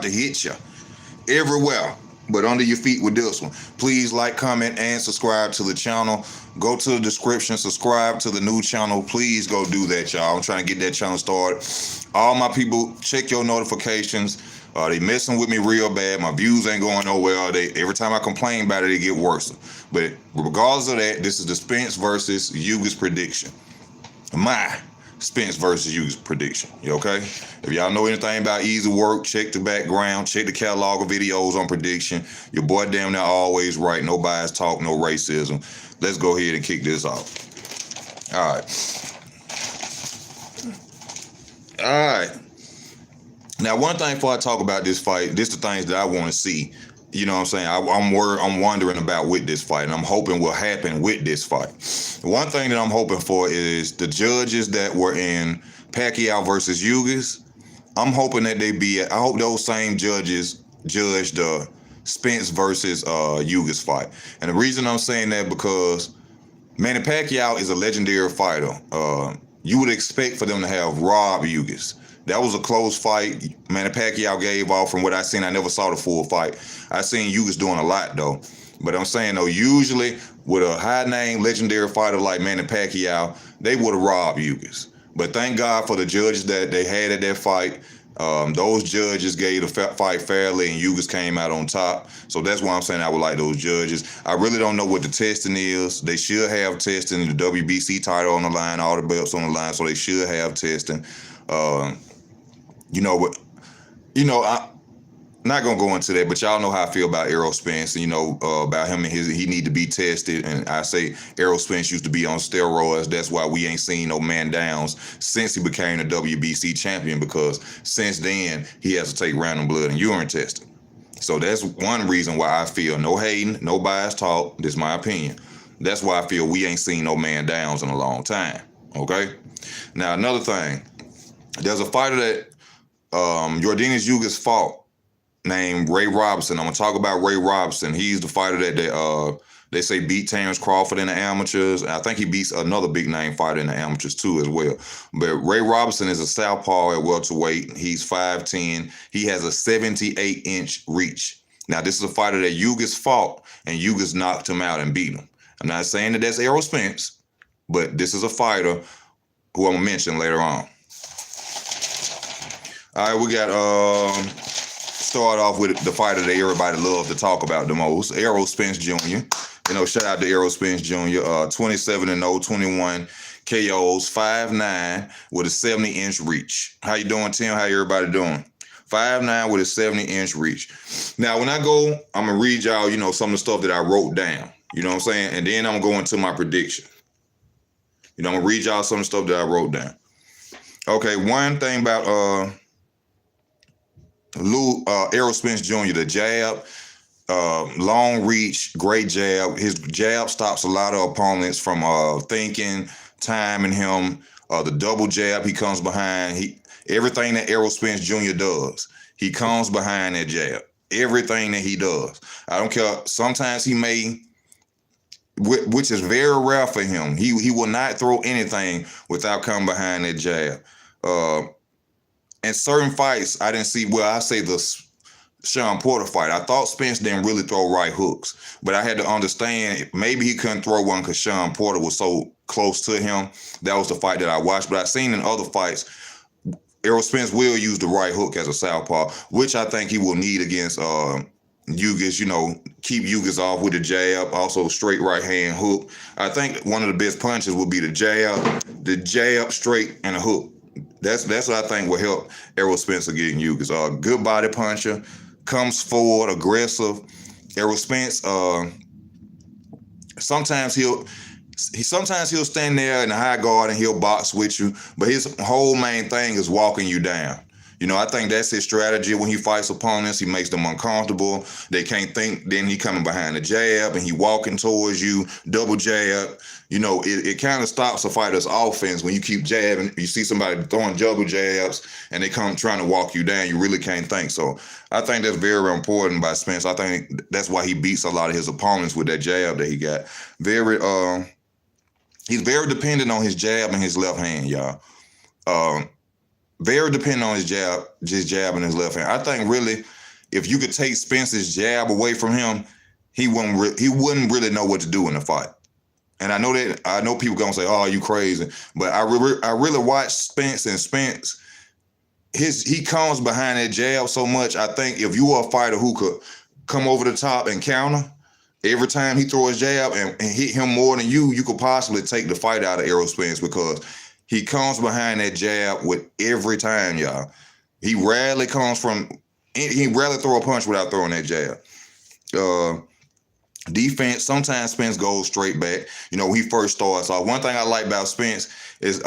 to hit you everywhere, but under your feet with this one. Please like, comment, and subscribe to the channel. Go to the description, subscribe to the new channel. Please go do that, y'all. I'm trying to get that channel started. All my people, check your notifications. They messing with me real bad. My views ain't going nowhere. Every time I complain about it, it get worse. But regardless of that, this is the Spence versus Ugas prediction. My Spence versus Ugas prediction. You okay? If y'all know anything about easy work, check the background, check the catalog of videos on prediction. Your boy damn near always right. No bias talk, no racism. Let's go ahead and kick this off. All right. All right. Now, one thing before I talk about this fight, this the things that I want to see. You know what I'm saying? I'm wondering about with this fight, and I'm hoping will happen with this fight. One thing that I'm hoping for is the judges that were in Pacquiao versus Ugas. I'm hoping that I hope those same judges judge the Spence versus Ugas fight. And the reason I'm saying that because Manny Pacquiao is a legendary fighter. You would expect for them to have robbed Ugas. That was a close fight. Manny Pacquiao gave off. From what I seen, I never saw the full fight. I seen Ugas doing a lot though. But I'm saying though, usually with a high name legendary fighter like Manny Pacquiao, they would have robbed Ugas. But thank God for the judges that they had at that fight. Those judges gave the fight fairly, and Ugas came out on top. So that's why I'm saying I would like those judges. I really don't know what the testing is. They should have testing. The WBC title on the line, all the belts on the line, so they should have testing. I'm not gonna go into that, but y'all know how I feel about Errol Spence. About him and he need to be tested. And I say Errol Spence used to be on steroids. That's why we ain't seen no man downs since he became the WBC champion, because since then he has to take random blood and urine testing. So that's one reason why I feel, no hating, no bias talk, this is my opinion. That's why I feel we ain't seen no man downs in a long time. Okay? Now another thing, there's a fighter that Yordenis Ugas fought named Ray Robinson. I'm gonna talk about Ray Robinson. He's the fighter that they say beat Terrence Crawford in the amateurs. I think he beats another big name fighter in the amateurs too as well. But Ray Robinson is a southpaw at welterweight. He's 5'10". He has a 78-inch reach. Now this is a fighter that Ugas fought, and Ugas knocked him out and beat him. I'm not saying that that's Errol Spence, but this is a fighter who I'm gonna mention later on. All right, we got start off with the fighter that everybody loves to talk about the most, Errol Spence Jr. Shout out to Errol Spence Jr. 27-0, 21 KOs, 5'9", with a 70-inch reach. How you doing, Tim? How everybody doing? 5'9" with a 70-inch reach. Now, when I go, I'm gonna read y'all, some of the stuff that I wrote down. You know what I'm saying? And then I'm going to my prediction. I'm gonna read y'all some of the stuff that I wrote down. Okay, one thing about Errol Spence Jr., the jab, long reach, great jab. His jab stops a lot of opponents from thinking, timing him. The double jab, he comes behind. Everything that Errol Spence Jr. does, he comes behind that jab. Everything that he does. I don't care. Sometimes he may, which is very rare for him, he will not throw anything without coming behind that jab. In certain fights, I didn't see, I say the Sean Porter fight, I thought Spence didn't really throw right hooks, but I had to understand maybe he couldn't throw one because Sean Porter was so close to him. That was the fight that I watched, but I've seen in other fights, Errol Spence will use the right hook as a southpaw, which I think he will need against Ugas, keep Ugas off with the jab, also straight right hand hook. I think one of the best punches would be the jab straight and a hook. That's what I think will help Errol Spence against Ugas. Good body puncher, comes forward, aggressive. Errol Spence, sometimes he'll stand there in the high guard and he'll box with you, but his whole main thing is walking you down. I think that's his strategy when he fights opponents. He makes them uncomfortable. They can't think. Then he coming behind the jab and he walking towards you, double jab. It kind of stops a fighter's offense when you keep jabbing. You see somebody throwing double jabs and they come trying to walk you down. You really can't think. So I think that's very important by Spence. I think that's why he beats a lot of his opponents with that jab that he got. He's very dependent on his jab and his left hand, y'all. very dependent on his jab and his left hand. I think really, if you could take Spence's jab away from him, he wouldn't really know what to do in the fight. And I know people gonna say, "Oh, you crazy," but I really watch Spence, and Spence, he comes behind that jab so much. I think if you are a fighter who could come over the top and counter every time he throws his jab and hit him more than you could possibly take the fight out of Errol Spence, because he comes behind that jab with every time, y'all. He rarely throw a punch without throwing that jab. Defense, sometimes Spence goes straight back. When he first starts off. One thing I like about Spence is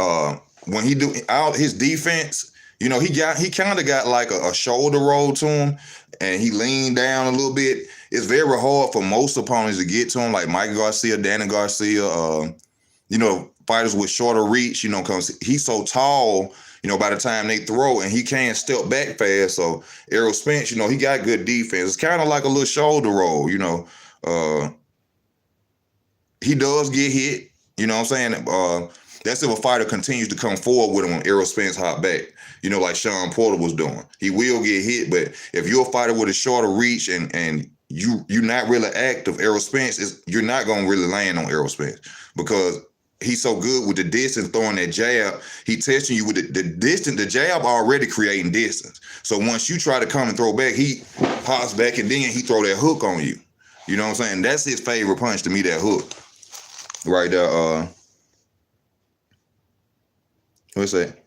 when he do out his defense, he kind of got like a shoulder roll to him, and he leaned down a little bit. It's very hard for most opponents to get to him, like Mike Garcia, Danny Garcia, fighters with shorter reach, because he's so tall, by the time they throw, and he can't step back fast. So Errol Spence, he got good defense. It's kind of like a little shoulder roll, he does get hit, you know what I'm saying? That's if a fighter continues to come forward with him when Errol Spence hop back, like Sean Porter was doing. He will get hit, but if you're a fighter with a shorter reach and you're not really active, Errol Spence, you're not going to really land on Errol Spence, because he's so good with the distance, throwing that jab. He testing you with the distance. The jab already creating distance. So once you try to come and throw back, he hops back, and then he throw that hook on you. You know what I'm saying? That's his favorite punch to me, that hook. Right there. What's that?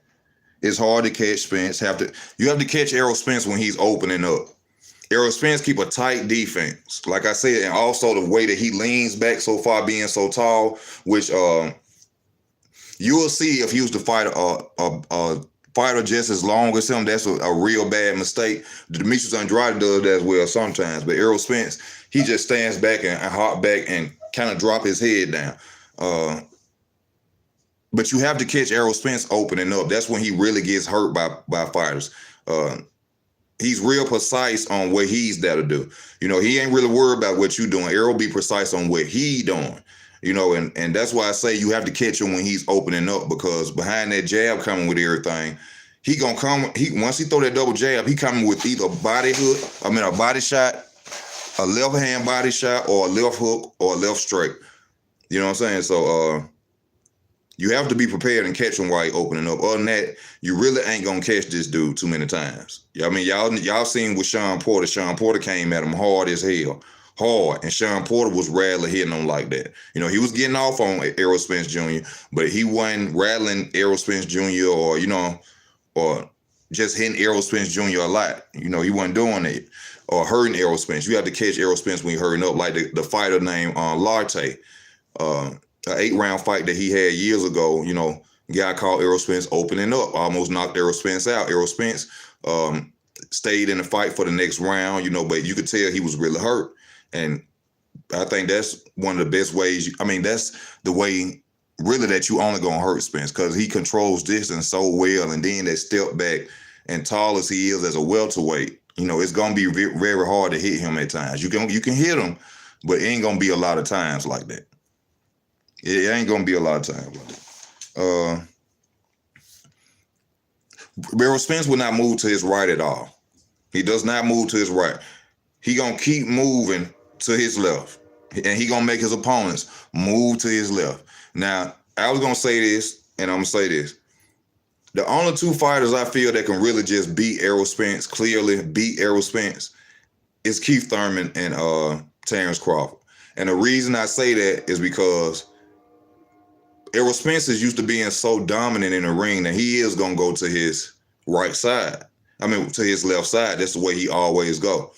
It's hard to catch Spence. You have to catch Errol Spence when he's opening up. Errol Spence keep a tight defense, like I said, and also the way that he leans back so far, being so tall, which you will see if he was to fight a fighter just as long as him. That's a real bad mistake. Demetrius Andrade does that as well sometimes, but Errol Spence, he just stands back and hop back and kind of drop his head down. But you have to catch Errol Spence opening up. That's when he really gets hurt by fighters. He's real precise on what he's there to do. He ain't really worried about what you doing. Errol be precise on what he doing. And that's why I say you have to catch him when he's opening up, because behind that jab coming with everything, he gonna come. Once he throw that double jab, he coming with either a body shot, a left hand body shot, or a left hook, or a left straight. You know what I'm saying? So you have to be prepared and catch him while he's opening up. Other than that, you really ain't gonna catch this dude too many times. Y'all seen with Sean Porter. Sean Porter came at him hard as hell. Hard, and Sean Porter was rarely hitting him like that. He was getting off on Errol Spence Jr., but he wasn't rattling Errol Spence Jr. or just hitting Errol Spence Jr. a lot. He wasn't doing it or hurting Errol Spence. You have to catch Errol Spence when he's hurting up, like the fighter named Larte, an 8-round fight that he had years ago. Guy called Errol Spence opening up, almost knocked Errol Spence out. Errol Spence stayed in the fight for the next round, but you could tell he was really hurt. And I think that's one of the best ways. That's the way really that you only gonna hurt Spence, because he controls distance so well, and then that step back, and tall as he is as a welterweight, it's gonna be very hard to hit him at times. You can hit him, but it ain't gonna be a lot of times like that. It ain't gonna be a lot of times like that. Errol Spence will not move to his right at all. He does not move to his right. He gonna keep moving to his left, and he gonna make his opponents move to his left. Now, I was gonna say this, and I'm gonna say this: the only two fighters I feel that can really just beat Errol Spence, clearly beat Errol Spence, is Keith Thurman and Terrence Crawford. And the reason I say that is because Errol Spence is used to being so dominant in the ring that he is gonna go to his right side. To his left side. That's the way he always go.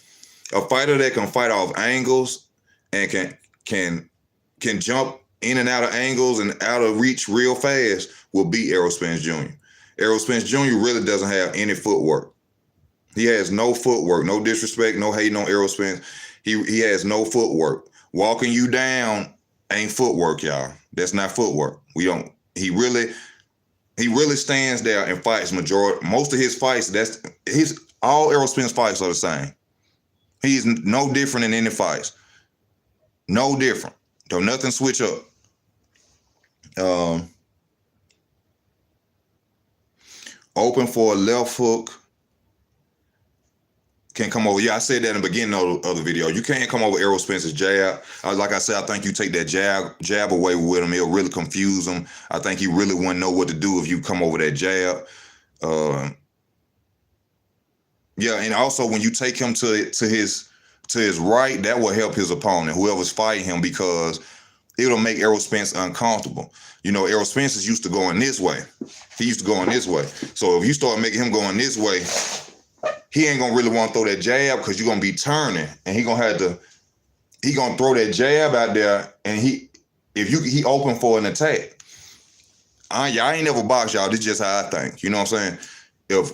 A fighter that can fight off angles and can jump in and out of angles and out of reach real fast will beat Errol Spence Jr. Errol Spence Jr. really doesn't have any footwork. He has no footwork. No disrespect, no hating on Errol Spence. He has no footwork. Walking you down ain't footwork, y'all. That's not footwork. He really stands there and fights most of his fights. All Errol Spence fights are the same. He's no different in any fights. No different. Don't nothing switch up. open for a left hook, can come over. Yeah, I said that in the beginning of the video. You can't come over Errol Spence's jab. Like I said, I think you take that jab away with him, it'll really confuse him. I think he really wouldn't know what to do if you come over that jab. Yeah, and also when you take him to his right, that will help his opponent, whoever's fighting him, because it'll make Errol Spence uncomfortable. You know, Errol Spence is used to going this way. He used to going this way. So if you start making him going this way, he ain't gonna really want to throw that jab, because you're gonna be turning, and he gonna throw that jab out there, and he open for an attack. Y'all ain't never boxed, y'all. This is just how I think. You know what I'm saying?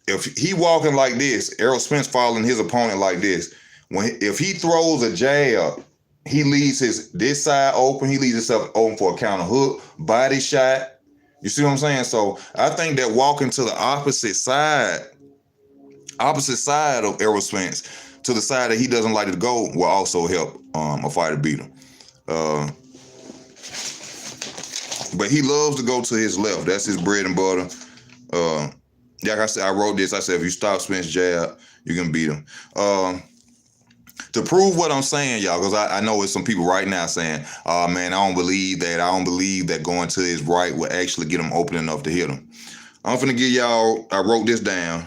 If he walking like this, Errol Spence following his opponent like this, if he throws a jab, he leaves this side open. He leaves himself open for a counter hook, body shot. You see what I'm saying? So I think that walking to the opposite side of Errol Spence, to the side that he doesn't like to go, will also help a fighter beat him. But he loves to go to his left. That's his bread and butter. Like I said, I wrote this. I said, if you stop Spence jab, you can beat him. To prove what I'm saying, y'all, because I know it's some people right now saying, oh, man, I don't believe that. I don't believe that going to his right will actually get him open enough to hit him. I'm finna give y'all, I wrote this down.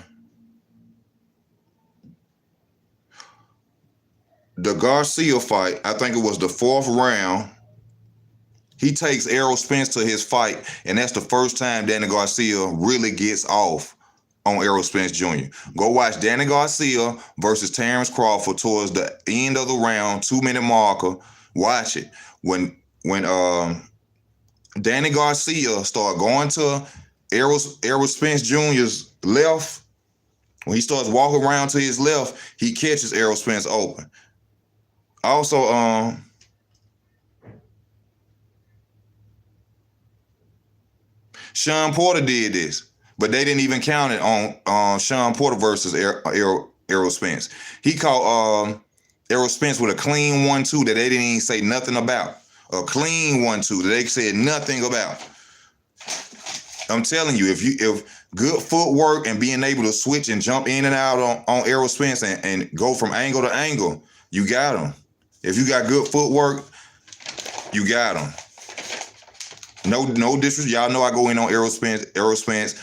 The Garcia fight, I think it was the 4th round. He takes Errol Spence to his fight, and that's the first time Danny Garcia really gets off on Errol Spence Jr. Go watch Danny Garcia versus Terrence Crawford towards the end of the round, 2-minute marker. Watch it. When Danny Garcia started going to Errol Spence Jr.'s left, when he starts walking around to his left, he catches Errol Spence open. Also, Sean Porter did this, but they didn't even count it on Sean Porter versus Errol Spence. He caught Errol Spence with a clean 1-2 that they didn't even say nothing about. A clean 1-2 that they said nothing about. I'm telling you, if good footwork and being able to switch and jump in and out on Errol Spence and go from angle to angle, you got him. If you got good footwork, you got him. No disrespect. Y'all know I go in on Errol Spence,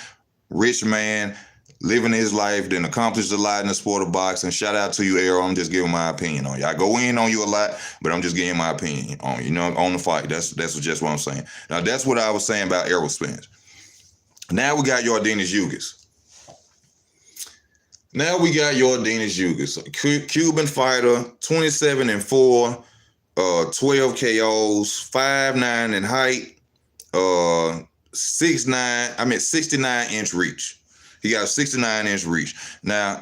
rich man, living his life, then accomplished a lot in the sport of boxing. Shout out to you, Errol. I'm just giving my opinion on you. I go in on you a lot, but I'm just giving my opinion on you, on the fight. That's just what I'm saying. Now, that's what I was saying about Errol Spence. Now we got Yordenis Ugas. Cuban fighter, 27-4, 12 KOs, 5'9" in height. 69-inch reach. He got a 69-inch reach. Now,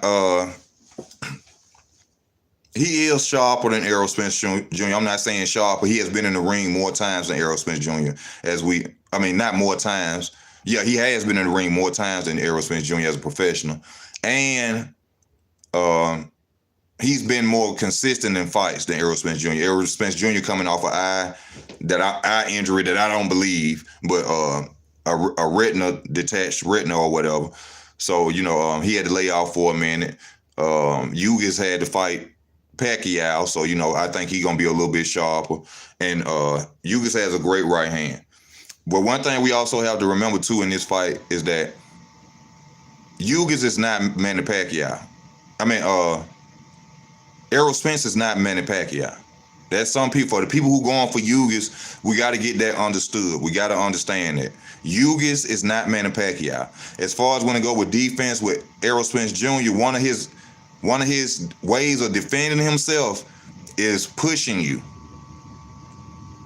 he is sharper than Errol Spence Jr. I'm not saying sharper. He has been in the ring more times than Errol Spence Jr. Not more times. Yeah, he has been in the ring more times than Errol Spence Jr. as a professional. And he's been more consistent in fights than Errol Spence Jr. Errol Spence Jr. coming off an eye injury that I don't believe, but a detached retina or whatever. So, he had to lay off for a minute. Ugas had to fight Pacquiao, so, I think he's going to be a little bit sharper. And Ugas has a great right hand. But one thing we also have to remember, too, in this fight is that Ugas is not Manny Pacquiao. Errol Spence is not Manny Pacquiao. That's some people. For the people who going for Ugas, we got to get that understood. We got to understand that Ugas is not Manny Pacquiao. As far as when to go with defense with Errol Spence Jr., one of his ways of defending himself is pushing you.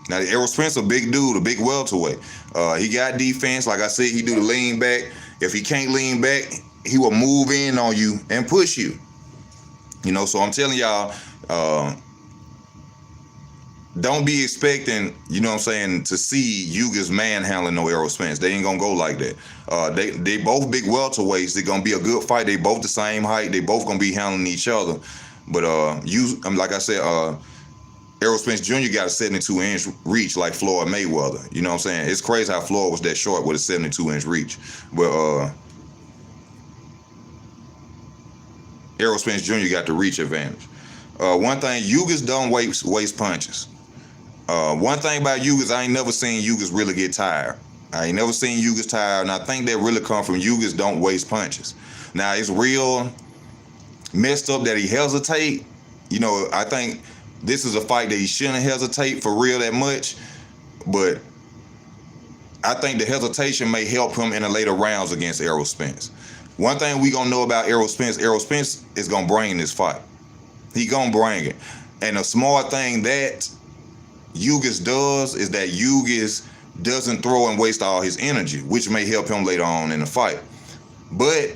Now, Errol Spence a big dude, a big welterweight. He got defense. Like I said, he do the lean back. If he can't lean back, he will move in on you and push you. So I'm telling y'all, don't be expecting, to see Ugas manhandling no Errol Spence. They ain't gonna go like that. They both big welterweights. They're gonna be a good fight. They both the same height. They both gonna be handling each other. But like I said, Errol Spence Jr. got a 72-inch reach like Floyd Mayweather. You know what I'm saying? It's crazy how Floyd was that short with a 72-inch reach. But Errol Spence Jr. got the reach advantage. One thing, Ugas don't waste punches. One thing about Ugas, I ain't never seen Ugas really get tired. I ain't never seen Ugas tired, and I think that really come from Ugas don't waste punches. Now, it's real messed up that he hesitate. You know, I think this is a fight that he shouldn't hesitate for real that much, but I think the hesitation may help him in the later rounds against Errol Spence. One thing we gonna know about Errol Spence is gonna bring this fight. He gonna bring it. And a smart thing that Ugas does is that Ugas doesn't throw and waste all his energy, which may help him later on in the fight. But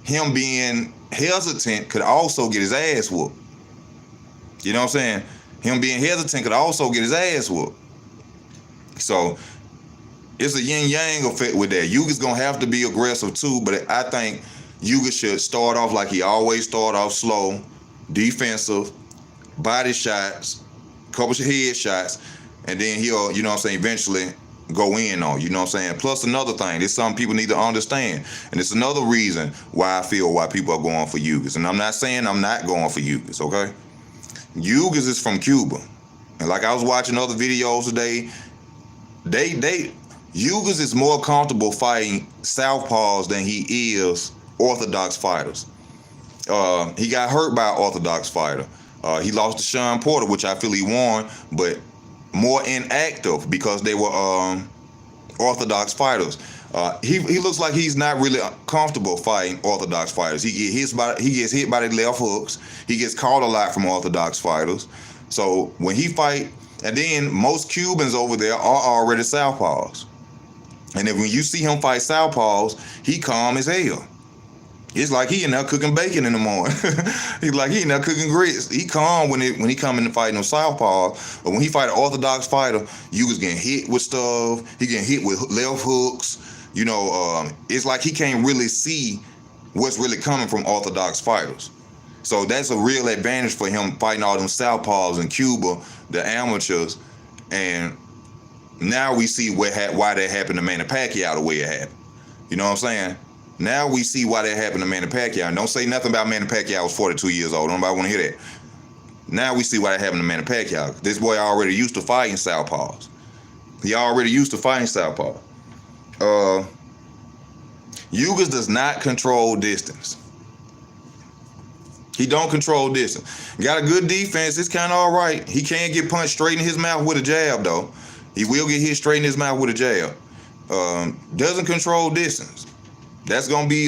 him being hesitant could also get his ass whooped. You know what I'm saying? Him being hesitant could also get his ass whooped. So it's a yin-yang effect with that. Ugas gonna have to be aggressive too, but I think Ugas should start off like he always start off, slow, defensive, body shots, couple of head shots, and then he'll, you know what I'm saying, eventually go in on, you know what I'm saying? Plus another thing, there's something people need to understand, and it's another reason why I feel why people are going for Ugas. And I'm not saying I'm not going for Ugas, okay? Ugas is from Cuba. And like I was watching other videos today, Ugas is more comfortable fighting southpaws than he is orthodox fighters. He got hurt by an orthodox fighter. He lost to Sean Porter, which I feel he won, but more inactive because they were orthodox fighters. He looks like he's not really comfortable fighting orthodox fighters. He gets hit by the left hooks. He gets caught a lot from orthodox fighters. So when he fight, and then most Cubans over there are already southpaws. And then when you see him fight southpaws, he calm as hell. It's like he in there cooking bacon in the morning. He's like he in there cooking grits. He calm when he come in to fight no southpaws. But when he fight an orthodox fighter, you was getting hit with stuff. He getting hit with left hooks. You know, it's like he can't really see what's really coming from orthodox fighters. So that's a real advantage for him fighting all them southpaws in Cuba, the amateurs. And now we see why that happened to Manny Pacquiao the way it happened. You know what I'm saying? Now we see why that happened to Manny Pacquiao. And don't say nothing about Manny Pacquiao was 42 years old. Nobody want to hear that. Now we see why that happened to Manny Pacquiao. This boy already used to fighting southpaws. He already used to fighting southpaws. Ugas does not control distance. He don't control distance. Got a good defense. It's kind of all right. He can't get punched straight in his mouth with a jab, though. He will get hit straight in his mouth with a jab. Doesn't control distance. That's going to be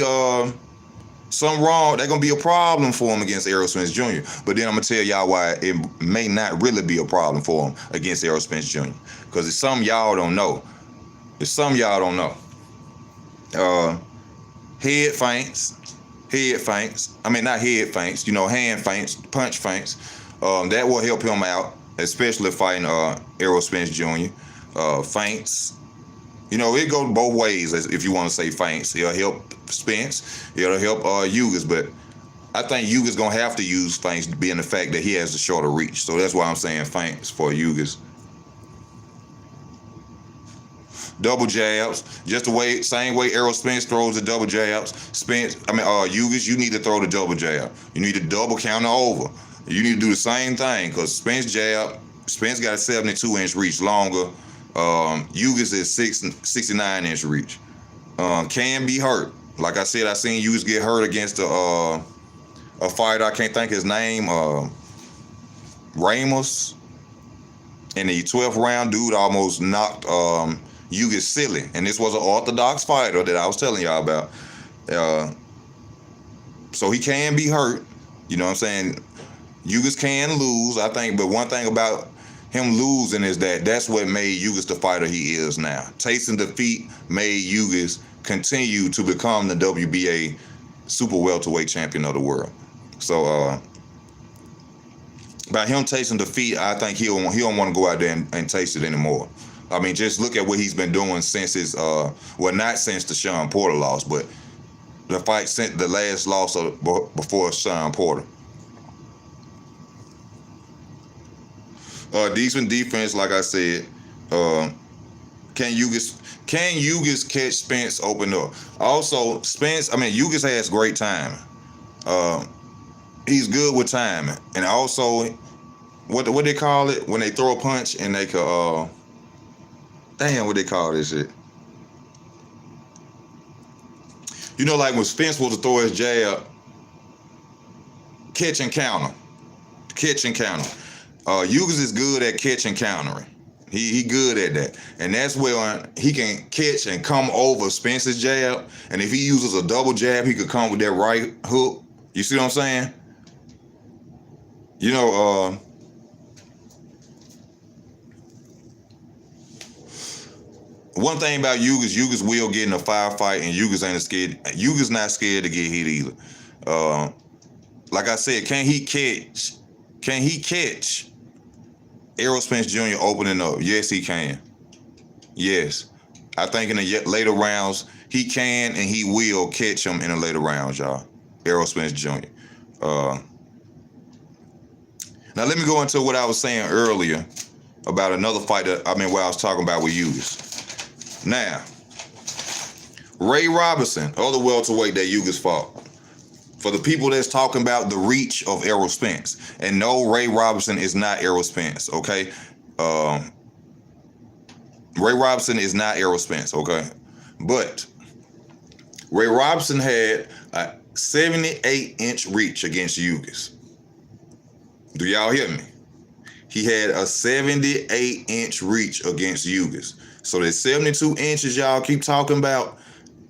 something wrong. That's going to be a problem for him against Errol Spence Jr. But then I'm going to tell y'all why it may not really be a problem for him against Errol Spence Jr. Because it's something y'all don't know. It's something y'all don't know. Head feints. I mean, not head feints. You know, hand feints, punch feints. That will help him out, especially fighting Errol Spence Jr. Feints. You know, it goes both ways, if you want to say feints. It'll help Spence. It'll help Ugas. But I think Ugas going to have to use feints, being the fact that he has a shorter reach. So that's why I'm saying feints for Ugas. Double jabs, just the way, same way Errol Spence throws the double jabs. Ugas, you need to throw the double jab. You need to double counter over. You need to do the same thing because Spence got a 72-inch reach longer. Ugas is 69-inch reach. Can be hurt. Like I said, I seen Ugas get hurt against a fighter. I can't think his name. Ramos. In the 12th round, dude almost knocked Ugas silly. And this was an orthodox fighter that I was telling y'all about. So he can be hurt. You know what I'm saying? Ugas can lose, I think. But one thing about him losing is that's what made Ugas the fighter he is now. Tasting defeat made Ugas continue to become the WBA super welterweight champion of the world. So by him tasting defeat, I think he don't want to go out there and taste it anymore. I mean, just look at what he's been doing since his not since the Sean Porter loss, but the fight since the last loss before Sean Porter. Decent defense, like I said. Can Ugas catch Spence open up? Also, Ugas has great timing. He's good with timing, and also what they call it when they throw a punch and they could damn what they call this shit. You know, like when Spence was to throw his jab, catch and counter, catch and counter. Ugas is good at catch and countering. He good at that, and that's where he can catch and come over Spence's jab. And if he uses a double jab, he could come with that right hook. You see what I'm saying? You know, one thing about Ugas will get in a firefight, and Ugas ain't scared. Ugas not scared to get hit either. Like I said, can he catch? Can he catch Errol Spence Jr. opening up? Yes, he can. Yes. I think in the later rounds, he can and he will catch him in the later rounds, y'all. Errol Spence Jr. Now, let me go into what I was saying earlier about another fight what I was talking about with Ugas. Now, Ray Robinson, other welterweight that Ugas fought. For the people that's talking about the reach of Errol Spence. And no, Ray Robinson is not Errol Spence, okay? Ray Robinson is not Errol Spence, okay? But Ray Robinson had a 78-inch reach against Ugas. Do y'all hear me? He had a 78-inch reach against Ugas. So that 72 inches y'all keep talking about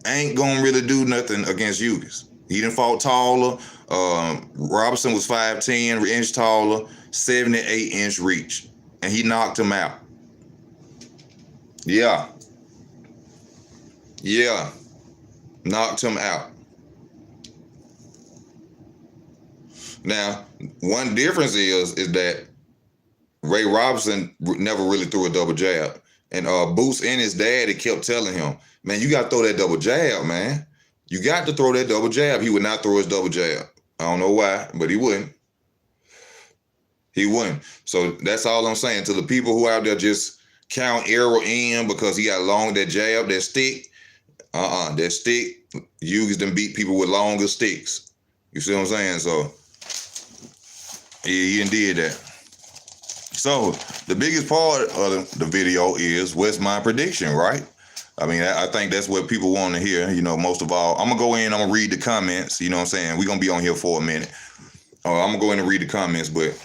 ain't gonna really do nothing against Ugas. He done fought taller. Robinson was 5'10", an inch taller, 78-inch reach. And he knocked him out. Yeah. Yeah. Knocked him out. Now, one difference is that Ray Robinson never really threw a double jab. And Boots and his daddy kept telling him, man, you got to throw that double jab, man. You got to throw that double jab. He would not throw his double jab. I don't know why, but he wouldn't. He wouldn't. So that's all I'm saying to the people who out there just count Errol in because he got that jab, that stick. That stick, Ugas done beat people with longer sticks. You see what I'm saying? So, yeah, he done did that. So, the biggest part of the video is what's my prediction, right? I mean, I think that's what people want to hear, you know, most of all. I'm going to go in, I'm going to read the comments, you know what I'm saying? We're going to be on here for a minute. I'm going to go in and read the comments, but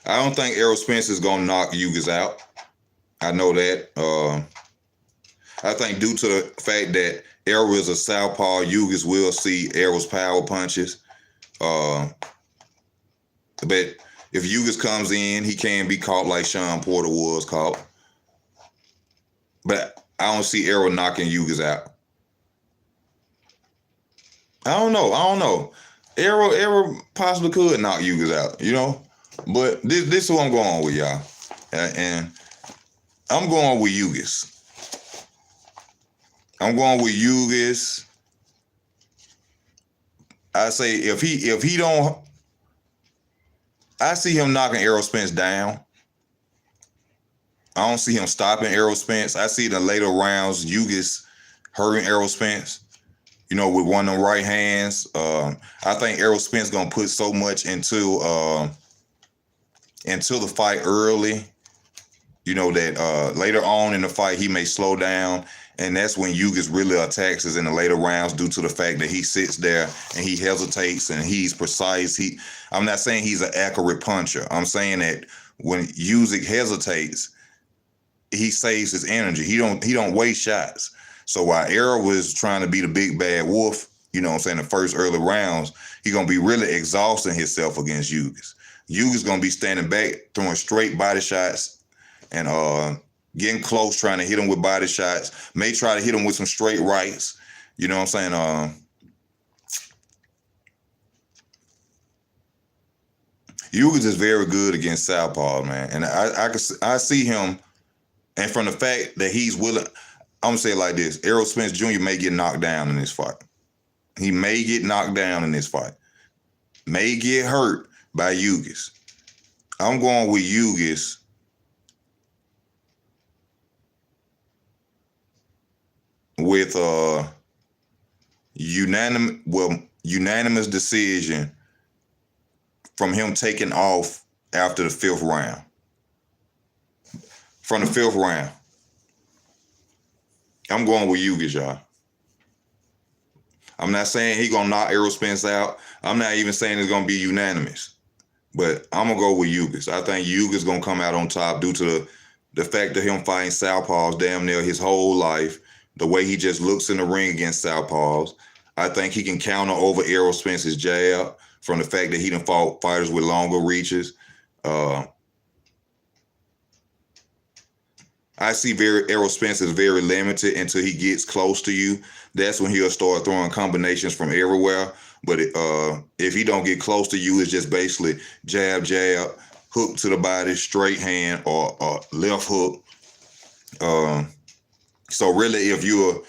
I don't think Errol Spence is going to knock Ugas out. I know that. I think due to the fact that Errol is a southpaw, Ugas will see Errol's power punches. But if Ugas comes in, he can be caught like Sean Porter was caught. But I don't see Errol knocking Ugas out. I don't know. Errol possibly could knock Ugas out, you know? But this is what I'm going with, y'all. And I'm going with Ugas. I say if he don't, I see him knocking Errol Spence down. I don't see him stopping Errol Spence. I see the later rounds Ugas hurting Errol Spence, you know, with one of them right hands. I think Errol Spence gonna put so much into the fight early, you know, that later on in the fight he may slow down, and that's when Ugas really attacks us in the later rounds due to the fact that he sits there and he hesitates and he's precise. I'm not saying he's an accurate puncher. I'm saying that when Usyk hesitates, he saves his energy. He don't waste shots. So while Errol was trying to be the big bad wolf, you know what I'm saying, the first early rounds, he's gonna be really exhausting himself against Ugas. Ugas gonna be standing back, throwing straight body shots, and getting close, trying to hit him with body shots. May try to hit him with some straight rights. You know what I'm saying? Ugas is very good against southpaw, man, and I see him. And from the fact that he's willing, I'm gonna say it like this: Errol Spence Jr. may get knocked down in this fight. He may get knocked down in this fight. May get hurt by Ugas. I'm going with Ugas with unanimous decision from him taking off after the 5th round. From the 5th round. I'm going with Ugas, y'all. I'm not saying he's going to knock Errol Spence out. I'm not even saying it's going to be unanimous. But I'm going to go with Ugas. I think Ugas going to come out on top due to the fact of him fighting southpaws damn near his whole life, the way he just looks in the ring against southpaws. I think he can counter over Errol Spence's jab from the fact that he done fought fighters with longer reaches. I see Errol Spence is very limited until he gets close to you. That's when he'll start throwing combinations from everywhere. But if he don't get close to you, it's just basically jab, jab, hook to the body, straight hand, or left hook. So really, if you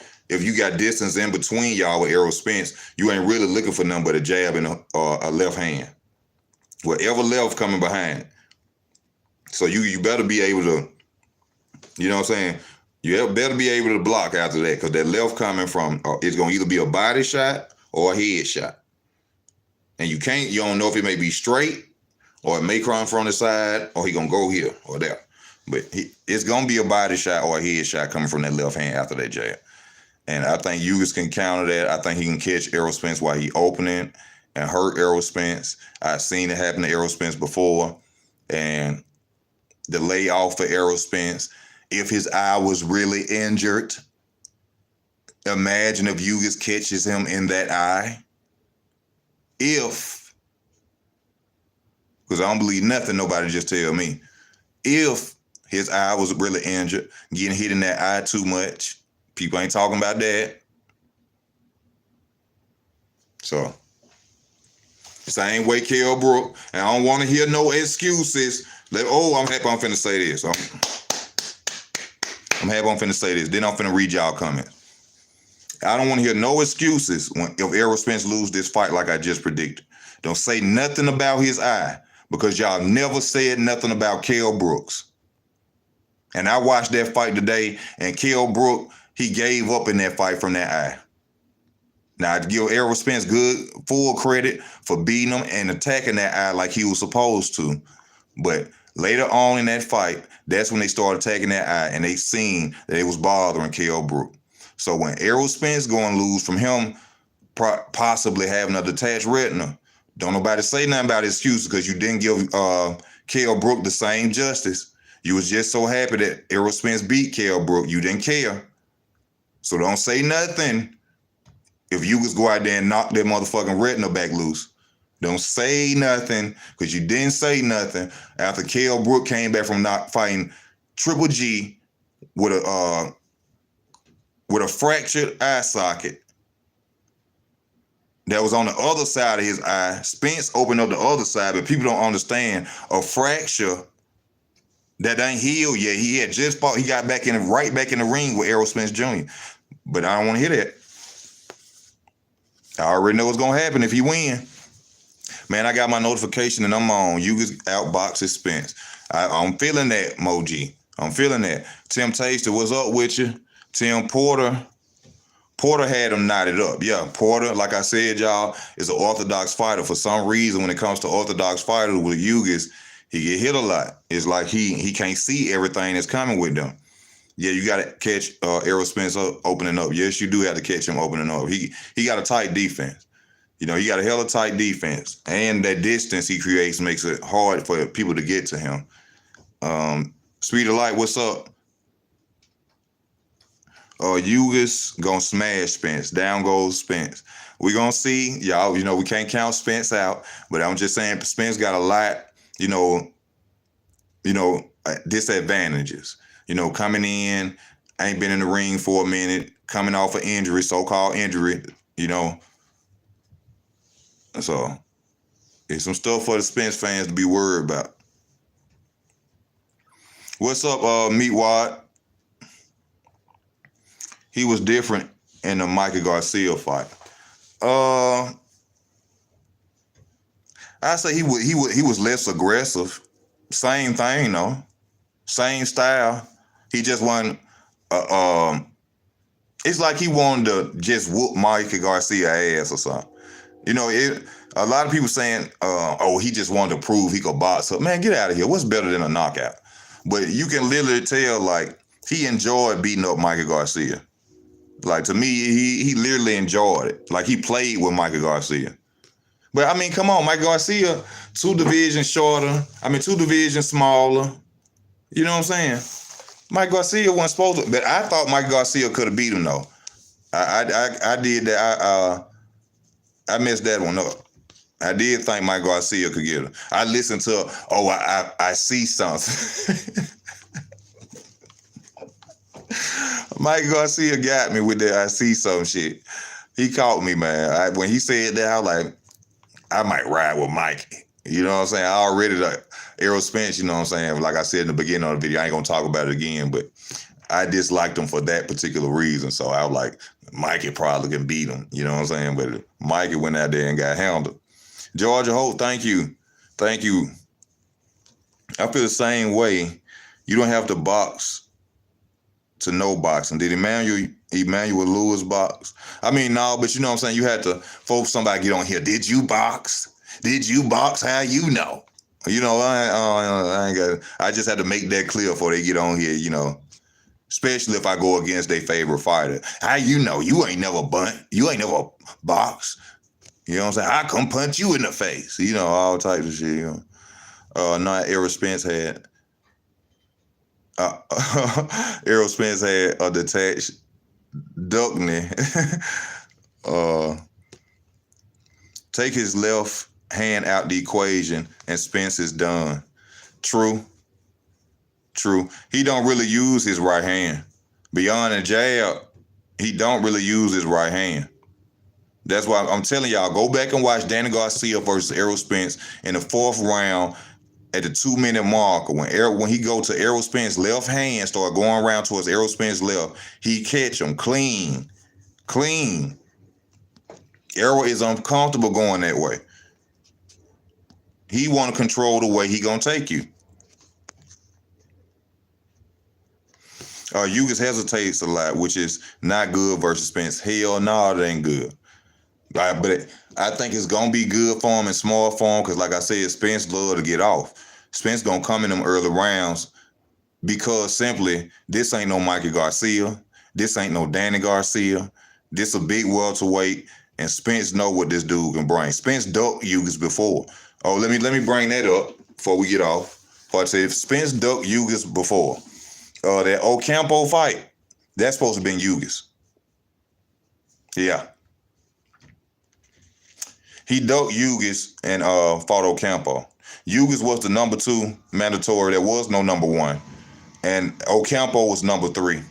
got distance in between y'all with Errol Spence, you ain't really looking for nothing but a jab and a left hand. Whatever left coming behind. So you better be able to, you know what I'm saying? You better be able to block after that, because that left coming from, it's going to either be a body shot or a head shot. And you don't know if it may be straight or it may come from the side or he going to go here or there. But it's going to be a body shot or a head shot coming from that left hand after that jab. And I think Ugas can counter that. I think he can catch Errol Spence while he opening and hurt Errol Spence. I've seen it happen to Errol Spence before. And the layoff for Errol Spence, if his eye was really injured, imagine if Ugas catches him in that eye. Because I don't believe nothing nobody just tell me. If his eye was really injured, getting hit in that eye too much, people ain't talking about that. So, same way Kell Brook, and I don't want to hear no excuses. I'm happy I'm finna say this. I'm happy I'm finna say this. Then I'm finna read y'all comments. I don't want to hear no excuses if Errol Spence lose this fight like I just predicted. Don't say nothing about his eye, because y'all never said nothing about Kell Brooks. And I watched that fight today, and Kell Brook, he gave up in that fight from that eye. Now, I'd give Errol Spence full credit for beating him and attacking that eye like he was supposed to. But later on in that fight, that's when they started attacking that eye, and they seen that it was bothering Kell Brook. So when Errol Spence going to lose from him possibly having a detached retina, don't nobody say nothing about excuses, because you didn't give Kell Brook the same justice. You was just so happy that Errol Spence beat Kell Brook. You didn't care. So don't say nothing if you was go out there and knock that motherfucking retina back loose. Don't say nothing, because you didn't say nothing after Kell Brook came back from not fighting Triple G with a fractured eye socket that was on the other side of his eye. Spence opened up the other side, but people don't understand a fracture that ain't healed yet. He had just fought. He got right back in the ring with Errol Spence Jr. But I don't want to hear that. I already know what's going to happen if he win. Man, I got my notification and I'm on. Ugas outboxes Spence. I'm feeling that, Moji. I'm feeling that. Tim Taster, what's up with you? Tim Porter had him knotted up. Yeah, Porter, like I said, y'all, is an orthodox fighter. For some reason, when it comes to orthodox fighters with Ugas, he get hit a lot. It's like he can't see everything that's coming with them. Yeah, you got to catch Errol Spence opening up. Yes, you do have to catch him opening up. He got a tight defense. You know, he got a hella tight defense. And that distance he creates makes it hard for people to get to him. Sweet Light, what's up? Ugas gonna smash Spence. Down goes Spence. We're gonna see, y'all. You know, we can't count Spence out, but I'm just saying Spence got a lot, disadvantages. You know, coming in, ain't been in the ring for a minute, coming off an injury, so-called injury, So it's some stuff for the Spence fans to be worried about. What's up, Meatwad? he was different in the Mikey Garcia fight? Uh, I say he was less aggressive. Same thing though. Same style. He just wasn't. It's like he wanted to just whoop Mikey Garcia ass or something. You know, a lot of people saying, "Oh, he just wanted to prove he could box." Up. Man, get out of here. What's better than a knockout? But you can literally tell, like, he enjoyed beating up Mikey Garcia. Like, to me, he literally enjoyed it. Like, he played with Mikey Garcia. But I mean, come on, Mikey Garcia, 2 divisions shorter. I mean, 2 divisions smaller. You know what I'm saying? Mike Garcia wasn't supposed to, but I thought Mike Garcia could have beat him though. I did that. I messed that one up. I did think Mike Garcia could get him. I listened to, I see something. Mike Garcia got me with that I see some shit. He caught me, man. When he said that, I was like, I might ride with Mike. You know what I'm saying? I already like Errol Spence, you know what I'm saying? Like I said in the beginning of the video, I ain't gonna talk about it again, but I disliked him for that particular reason. So I was like, Mikey probably can beat him, you know what I'm saying? But Mikey went out there and got handled. Georgia Holt, thank you. Thank you. I feel the same way. You don't have to box to know boxing. Did Emmanuel Lewis box? I mean, no, but you know what I'm saying? You had to force somebody get on here. Did you box? Did you box? How you know? You know, I ain't got. I just had to make that clear before they get on here. You know, especially if I go against their favorite fighter. How you know? You ain't never bunt. You ain't never boxed. You know what I'm saying? I come punch you in the face. You know, all types of shit. You know, not Errol Spence had. Errol Spence had a detached Duckney. Take his left hand out the equation and Spence is done. True. He don't really use his right hand. Beyond a jab, he don't really use his right hand. That's why I'm telling y'all, go back and watch Danny Garcia versus Errol Spence in the 4th round at the 2-minute marker. When he go to Errol Spence's left hand, start going around towards Errol Spence's left, he catch him clean. Errol is uncomfortable going that way. He want to control the way he gonna take you. Ugas hesitates a lot, which is not good versus Spence. Hell no, it ain't good. But I think it's gonna be good for him in small form because, like I said, Spence love to get off. Spence gonna come in them early rounds because simply this ain't no Mikey Garcia, this ain't no Danny Garcia, this a big welterweight, and Spence know what this dude can bring. Spence ducked Ugas before. Oh, let me bring that up before we get off. But I say if Spence ducked Ugas before, that Ocampo fight, that's supposed to be Ugas. Yeah. He ducked Ugas and fought Ocampo. Ugas was the number 2 mandatory. There was no number 1. And Ocampo was number 3.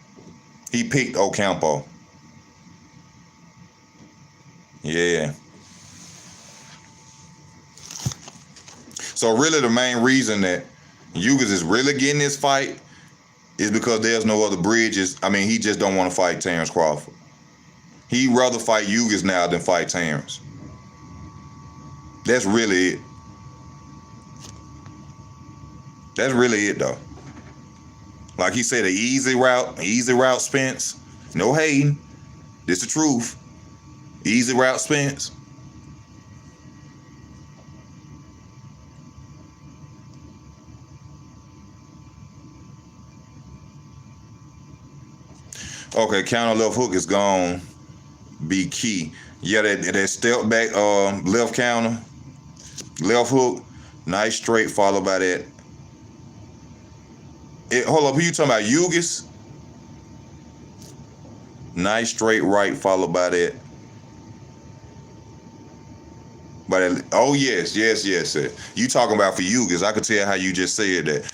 He picked Ocampo. Yeah. So really the main reason that Ugas is really getting this fight is because there's no other bridges. I mean, he just don't want to fight Terrence Crawford. He'd rather fight Ugas now than fight Terrence. That's really it. That's really it, though. Like he said, an easy route, Spence. No hating. This the truth. Easy route, Spence. Okay, counter left hook is gonna be key. Yeah, that step back left counter, left hook, nice straight followed by that. Hold up, who you talking about? Ugas? Nice straight right followed by that. Oh yes. You talking about for Ugas? I could tell how you just said that.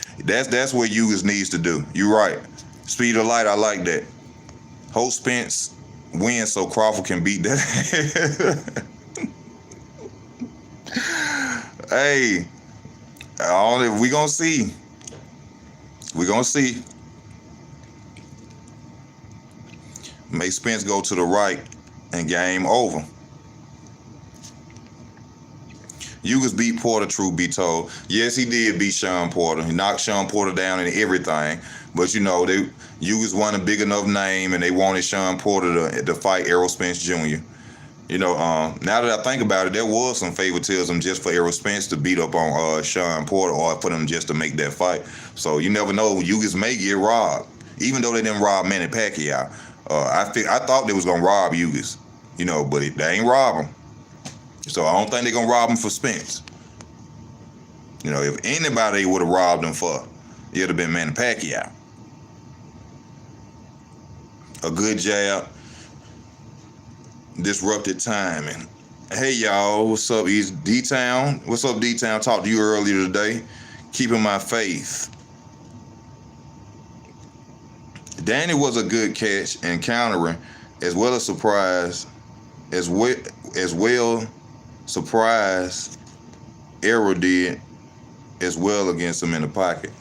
That's what Ugas needs to do. You right. Speed of light, I like that. Hope Spence wins so Crawford can beat that. Hey, we gonna see. We gonna see. Make Spence go to the right, and game over. Ugas beat Porter, truth be told. Yes, he did beat Sean Porter. He knocked Sean Porter down in everything. But, Ugas won a big enough name, and they wanted Sean Porter to fight Errol Spence Jr. Now that I think about it, there was some favoritism just for Errol Spence to beat up on Sean Porter, or for them just to make that fight. So you never know. Ugas may get robbed, even though they didn't rob Manny Pacquiao. I thought they was gonna rob Ugas, but they ain't rob him. So I don't think they're gonna rob him for Spence. If anybody would have robbed him for, it would have been Manny Pacquiao. A good jab, disrupted timing. Hey y'all, what's up, D-Town? What's up, D-Town? Talked to you earlier today. Keeping my faith. Danny was a good catch and countering, as well as surprise, as well surprise Errol did as well against him in the pocket.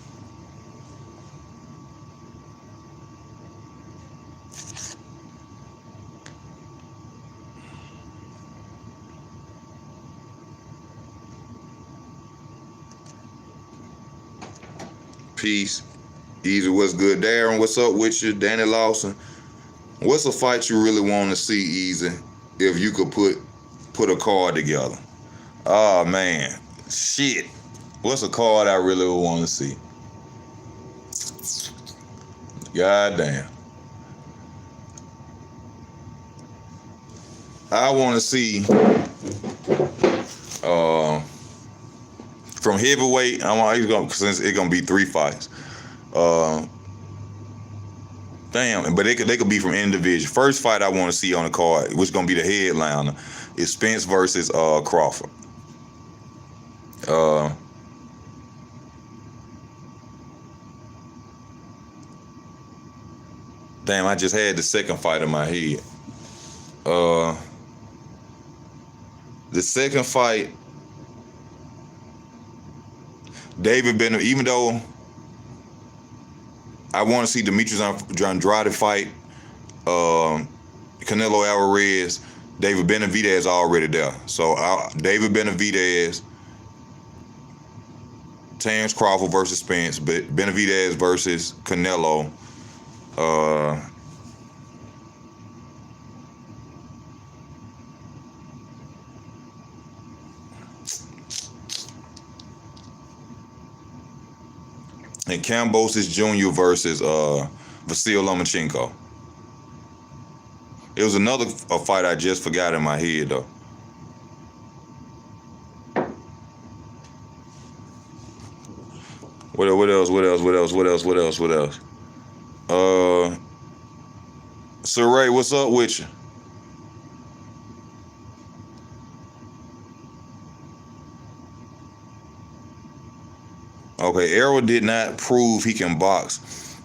Peace. Easy, what's good? Darren, what's up with you? Danny Lawson. What's a fight you really want to see, Easy, if you could put a card together? Oh, man. Shit. What's a card I really want to see? God damn. I want to see from heavyweight. Since it's gonna be 3 fights. But they could be from any division. First fight I want to see on the card, which is gonna be the headliner, is Spence versus Crawford. Damn, I just had the second fight in my head. The second fight, David Bennett, even though I want to see Demetrius Andrade fight Canelo Alvarez, David Benavidez already there. So David Benavidez, Terence Crawford versus Spence, Benavidez versus Canelo. And Kambosos Jr. versus Vasyl Lomachenko. It was another fight I just forgot in my head, though. What else? Sir Ray, what's up with you? Okay, Errol did not prove he can box.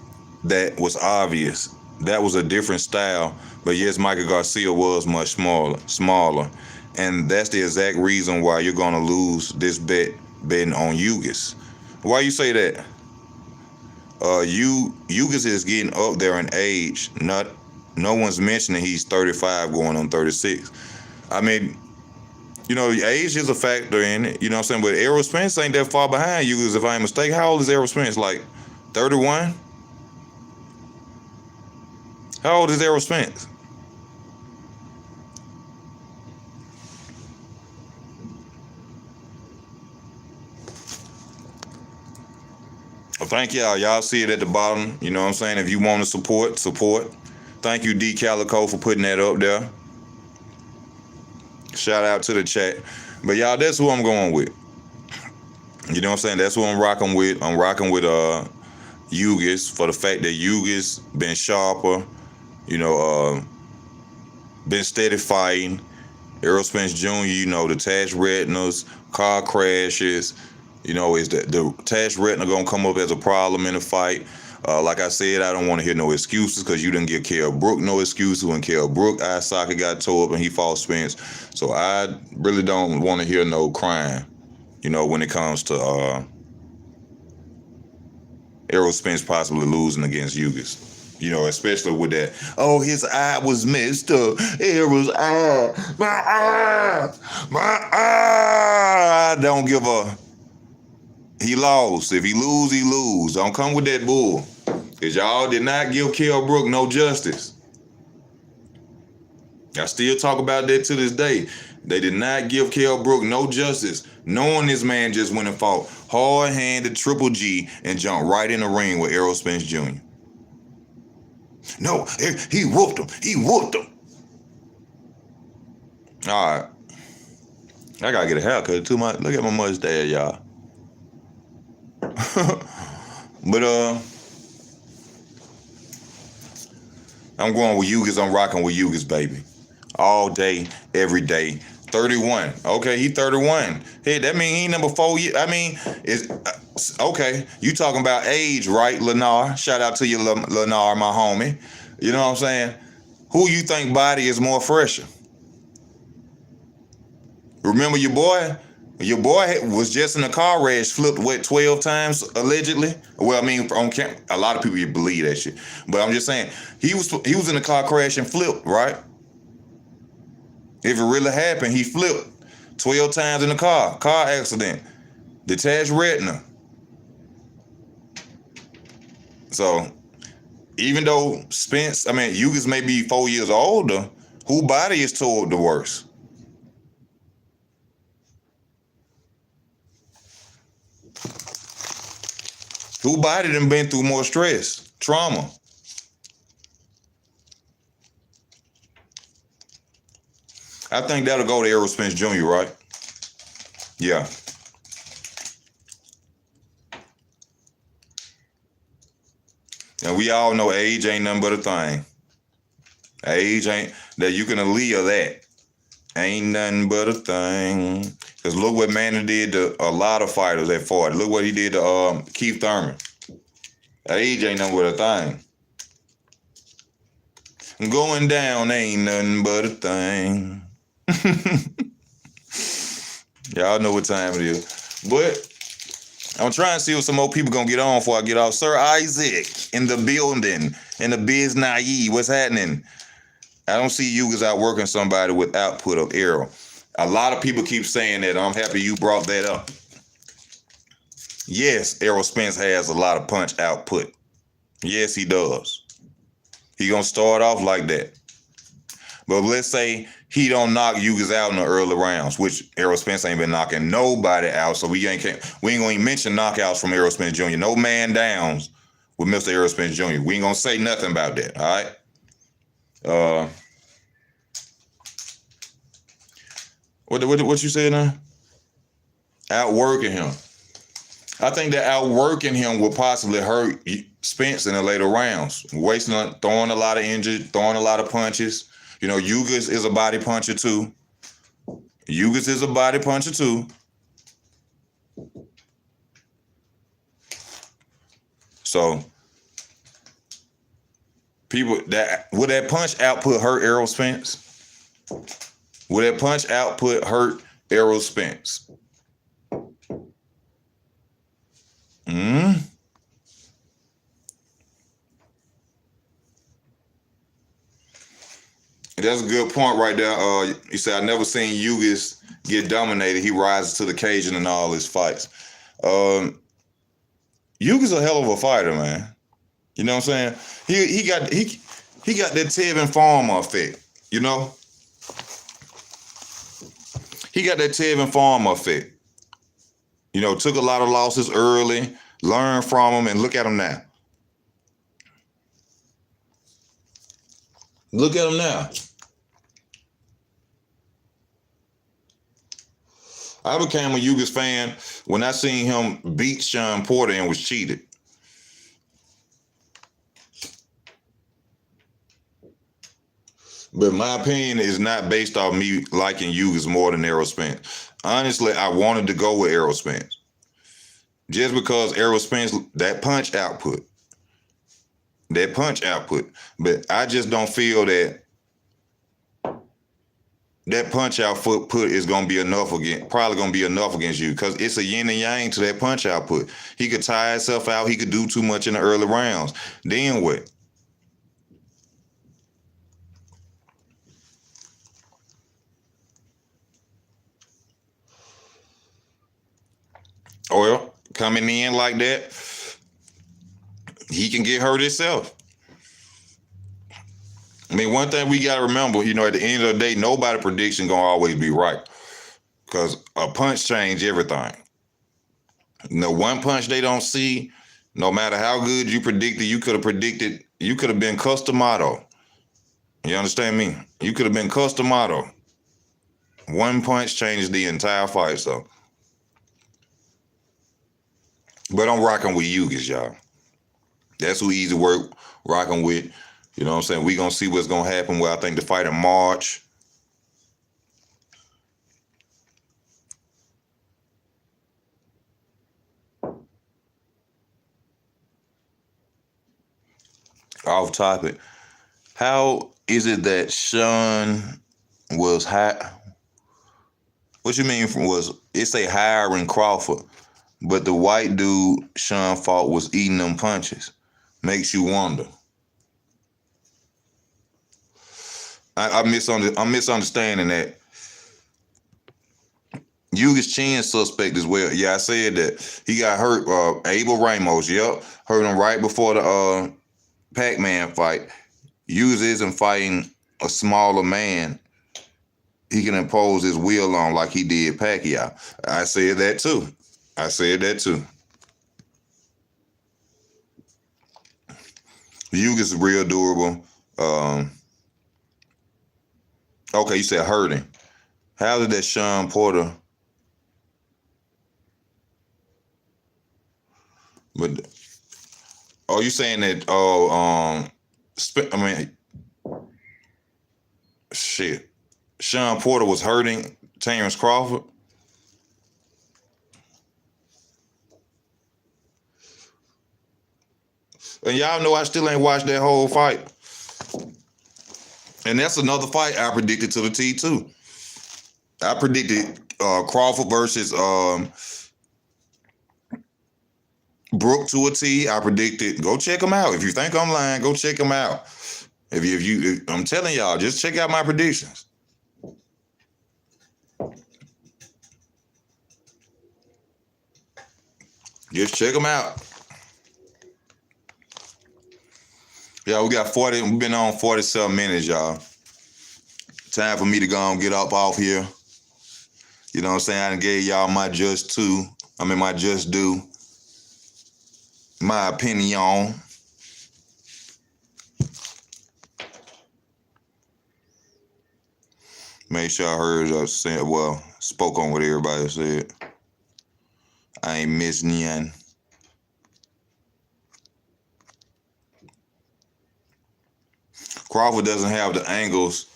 That was obvious. That was a different style. But yes, Michael Garcia was much smaller. And that's the exact reason why you're going to lose this betting on Ugas. Why you say that? Ugas is getting up there in age. No one's mentioning he's 35 going on 36. I mean, age is a factor in it. You know what I'm saying? But Errol Spence ain't that far behind Ugas, if I ain't mistaken. How old is Errol Spence? Like 31? How old is Errol Spence? Well, thank y'all. Y'all see it at the bottom. You know what I'm saying? If you want to support. Thank you, D Calico, for putting that up there. Shout out to the chat. But y'all, that's who I'm going with. You know what I'm saying? That's who I'm rocking with. I'm rocking with Ugas, for the fact that Ugas been sharper, been steady fighting. Errol Spence Jr., the attached retinas, car crashes, is the attached retina gonna come up as a problem in the fight? Like I said, I don't want to hear no excuses, because you didn't give Kell Brook no excuses when Kell Brook eye socket got tore up and he fought Spence. So I really don't want to hear no crying, when it comes to Errol Spence possibly losing against Ugas. You know, especially with that. Oh, his eye was messed up. Errol's eye. My eye. My eye. I don't give a. He lost. If he lose, he lose. Don't come with that bull. Because y'all did not give Kell Brook no justice. I still talk about that to this day. They did not give Kell Brook no justice, knowing this man just went and fought hard-handed Triple G and jumped right in the ring with Errol Spence Jr. No, he whooped him. He whooped him. All right. I gotta get a haircut too. Look at my mustache, y'all. But I'm going with Ugas. I'm rocking with Ugas, baby. All day, every day. 31. Okay, he 31. Hey, that mean he number 4 years. I mean, it's okay. You talking about age, right, Lennar? Shout out to you, Lennar, my homie. You know what I'm saying? Who you think body is more fresher? Remember your boy? Your boy was just in a car crash, flipped, what, 12 times, allegedly? Well, I mean, on camera, a lot of people believe that shit. But I'm just saying, he was in a car crash and flipped, right? If it really happened, he flipped 12 times in the car accident, detached retina. So, even though Ugas may be 4 years older, who body is toward the worst? Who body done been through more stress, trauma? I think that'll go to Errol Spence Jr., right? Yeah. And we all know age ain't nothing but a thing. Age ain't, that you can allele that. Ain't nothing but a thing. Because look what Manny did to a lot of fighters that fought. Look what he did to Keith Thurman. Age ain't nothing but a thing. Going down ain't nothing but a thing. Y'all know what time it is. But I'm trying to see if some more people gonna get on before I get off. Sir Isaac in the building, in the biz naive. What's happening? I don't see Ugas out working somebody with output of Errol. A lot of people keep saying that. I'm happy you brought that up. Yes, Errol Spence has a lot of punch output. Yes, he does. He gonna start off like that. But let's say he don't knock Ugas out in the early rounds, which Errol Spence ain't been knocking nobody out. So we ain't gonna even mention knockouts from Errol Spence Jr. No man downs with Mr. Errol Spence Jr. We ain't gonna say nothing about that. All right. What you said now? Outworking him. I think that outworking him will possibly hurt Spence in the later rounds. Throwing a lot of injuries, throwing a lot of punches. You know, Ugas is a body puncher too. So, would that punch output hurt Errol Spence? Would that punch output hurt Errol Spence? That's a good point right there. You said I never seen Ugas get dominated. He rises to the occasion in all his fights. Ugas a hell of a fighter, man. You know what I'm saying? He got that Tevin Farmer effect. You know, he got that Tevin Farmer effect. You know, took a lot of losses early, learned from them, and look at him now. Look at him now. I became a Ugas fan when I seen him beat Sean Porter and was cheated. But my opinion is not based off me liking Ugas more than Errol Spence. Honestly, I wanted to go with Errol Spence. Just because Errol Spence, that punch output. But I just don't feel that punch output is going to be enough against you, because it's a yin and yang to that punch output. He could tire himself out. He could do too much in the early rounds. Then what? coming in like that, he can get hurt himself. I mean, one thing we got to remember, you know, at the end of the day, nobody prediction going to always be right because a punch change everything. You know, one punch they don't see, no matter how good you predicted, you could have been customado. You understand me? You could have been customado. One punch changes the entire fight, so. But I'm rocking with Ugas, y'all. That's who easy work rocking with. You know what I'm saying? We gonna see what's gonna happen. Well, I think the fight in March. Off topic. How is it that Sean was high? What you mean was it say higher in Crawford, but the white dude Sean fought was eating them punches? Makes you wonder. I'm misunderstanding that. Ugas chin suspect as well. Yeah, I said that he got hurt. Abel Ramos, yep, hurt him right before the Pac-Man fight. Ugas isn't fighting a smaller man. He can impose his will on like he did Pacquiao. I said that too. Ugas is real durable. Okay, you said hurting. How did that Sean Porter? But are you saying that? I mean, shit. Sean Porter was hurting Terrence Crawford. And y'all know I still ain't watched that whole fight. And that's another fight I predicted to the T too. I predicted Crawford versus Brook to a T. I predicted. Go check them out. If you think I'm lying, go check them out. I'm telling y'all, just check out my predictions. Just check them out. Yeah, we've been on 47 minutes, y'all. Time for me to go and get up off here. You know what I'm saying? I done gave y'all my just due. My opinion. Make sure I heard us say, spoke on what everybody said. I ain't missed none. Crawford doesn't have the angles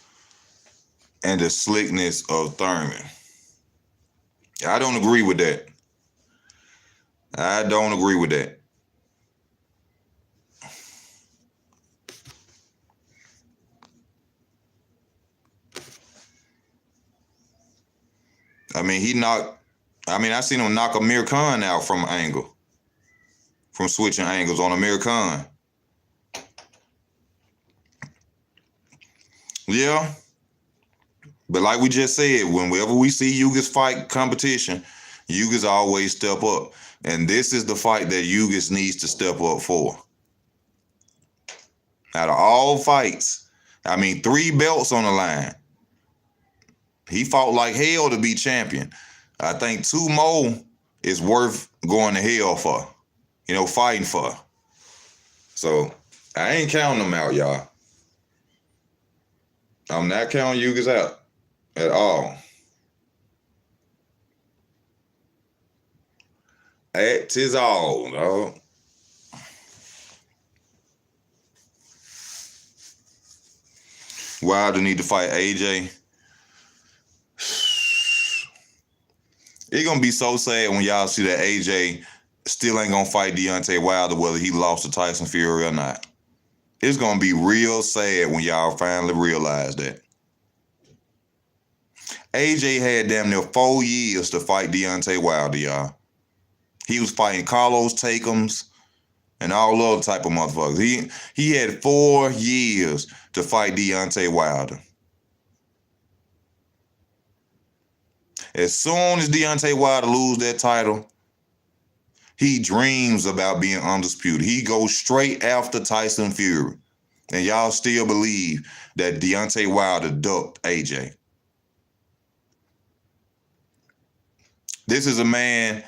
and the slickness of Thurman. I don't agree with that. I mean, I seen him knock Amir Khan out from angle. From switching angles on Amir Khan. Yeah. But like we just said, whenever we see Ugas fight competition, Ugas always step up. And this is the fight that Ugas needs to step up for. Out of all fights, 3 belts on the line. He fought like hell to be champion. I think 2 more is worth going to hell for. Fighting for. So, I ain't counting them out, y'all. I'm not counting Ugas out at all. At his all, dog. Wilder need to fight AJ. It's gonna be so sad when y'all see that AJ still ain't gonna fight Deontay Wilder, whether he lost to Tyson Fury or not. It's gonna be real sad when y'all finally realize that. AJ had damn near 4 years to fight Deontay Wilder, y'all. He was fighting Carlos Takums and all other type of motherfuckers. He had 4 years to fight Deontay Wilder. As soon as Deontay Wilder lose that title, He dreams about being undisputed. He goes straight after Tyson Fury. And y'all still believe that Deontay Wilder ducked AJ. This is a man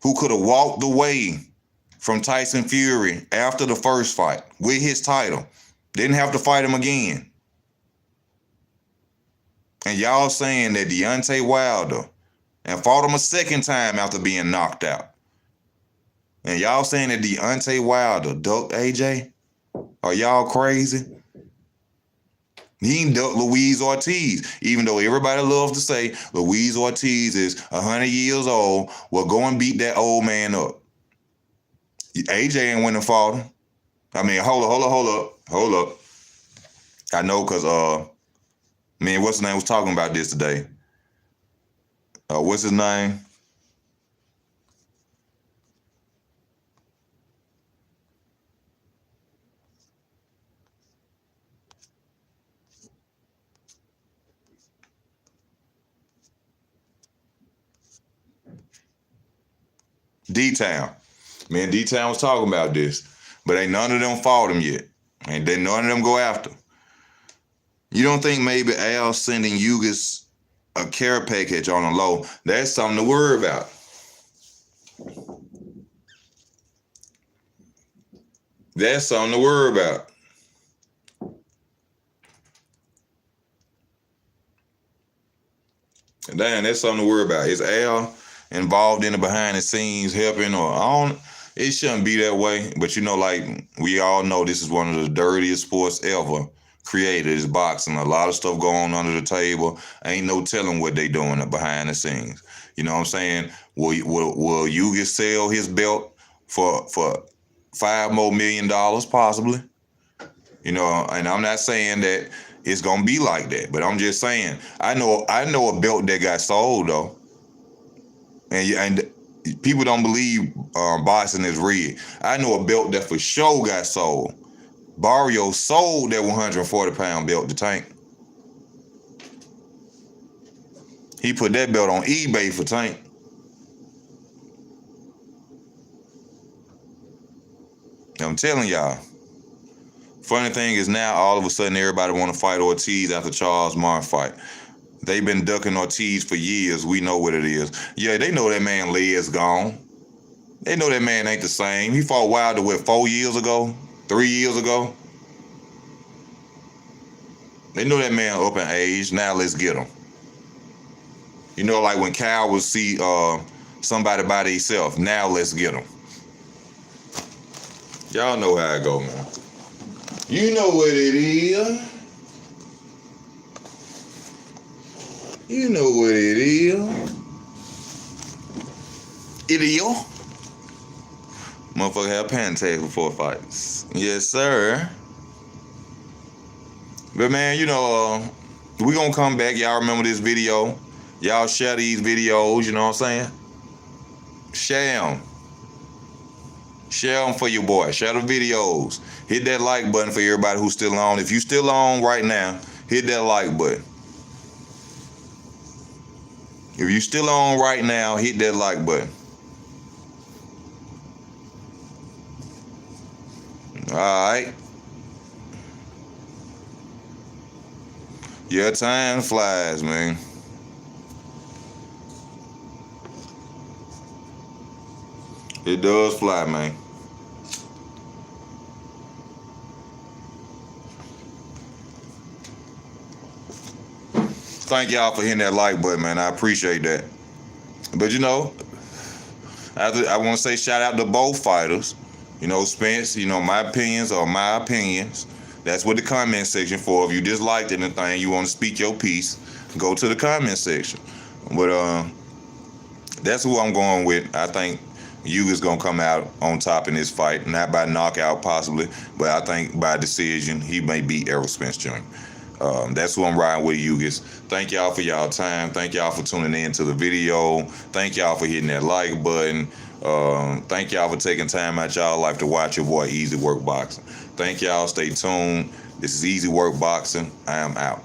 who could have walked away from Tyson Fury after the first fight with his title. Didn't have to fight him again. And y'all saying that Deontay Wilder and fought him a second time after being knocked out. And y'all saying that Deontay Wilder ducked AJ? Are y'all crazy? He ain't ducked Luis Ortiz, even though everybody loves to say Luis Ortiz is 100 years old. Well, go and beat that old man up. AJ ain't went and fought him. I mean, hold up. I know because, what's his name was talking about this today. What's his name? D-Town. Man, D-Town was talking about this. But ain't none of them fought him yet. Ain't none of them go after. You don't think maybe Al sending Ugas a care package on a low, that's something to worry about. That's something to worry about. Damn, that's something to worry about. Is Al involved in the behind the scenes helping or I don't? It shouldn't be that way. But like we all know, this is one of the dirtiest sports ever created, is boxing. A lot of stuff going on under the table. Ain't no telling what they doing behind the scenes. You know what I'm saying? Will Ugas sell his belt for $5 more million possibly? And I'm not saying that it's gonna be like that, but I'm just saying I know a belt that got sold though, and people don't believe boxing is rigged. I know a belt that for sure got sold. Barrio sold that 140-pound belt to Tank. He put that belt on eBay for Tank. I'm telling y'all. Funny thing is now all of a sudden everybody want to fight Ortiz after Charles Martin fight. They've been ducking Ortiz for years. We know what it is. Yeah, they know that man leg's gone. They know that man ain't the same. He fought Wilder, 4 years ago? 3 years ago? They know that man up in age. Now let's get him. Like when Cal would see somebody by themselves. Now let's get him. Y'all know how it go, man. You know what it is. You know what it is. It is. Motherfucker have pancakes before fights. Yes, sir. But man, we gonna come back. Y'all remember this video. Y'all share these videos, you know what I'm saying? Share them. Share them for your boy. Share the videos. Hit that like button for everybody who's still on. If you still on right now, hit that like button. If you still on right now, hit that like button. Alright. Yeah, time flies, man. It does fly, man. Thank y'all for hitting that like button, man. I appreciate that. But I want to say shout out to both fighters. Spence, my opinions are my opinions. That's what the comment section for. If you disliked anything, you want to speak your piece, go to the comment section. But that's who I'm going with. I think Ugas gonna come out on top in this fight, not by knockout possibly, but I think by decision he may beat Errol Spence Jr. That's who I'm riding with, Ugas. Thank y'all for y'all time. Thank y'all for tuning in to the video. Thank y'all for hitting that like button. Thank y'all for taking time out y'all life to watch your boy Easy Work Boxing. Thank y'all. Stay tuned. This is Easy Work Boxing. I am out.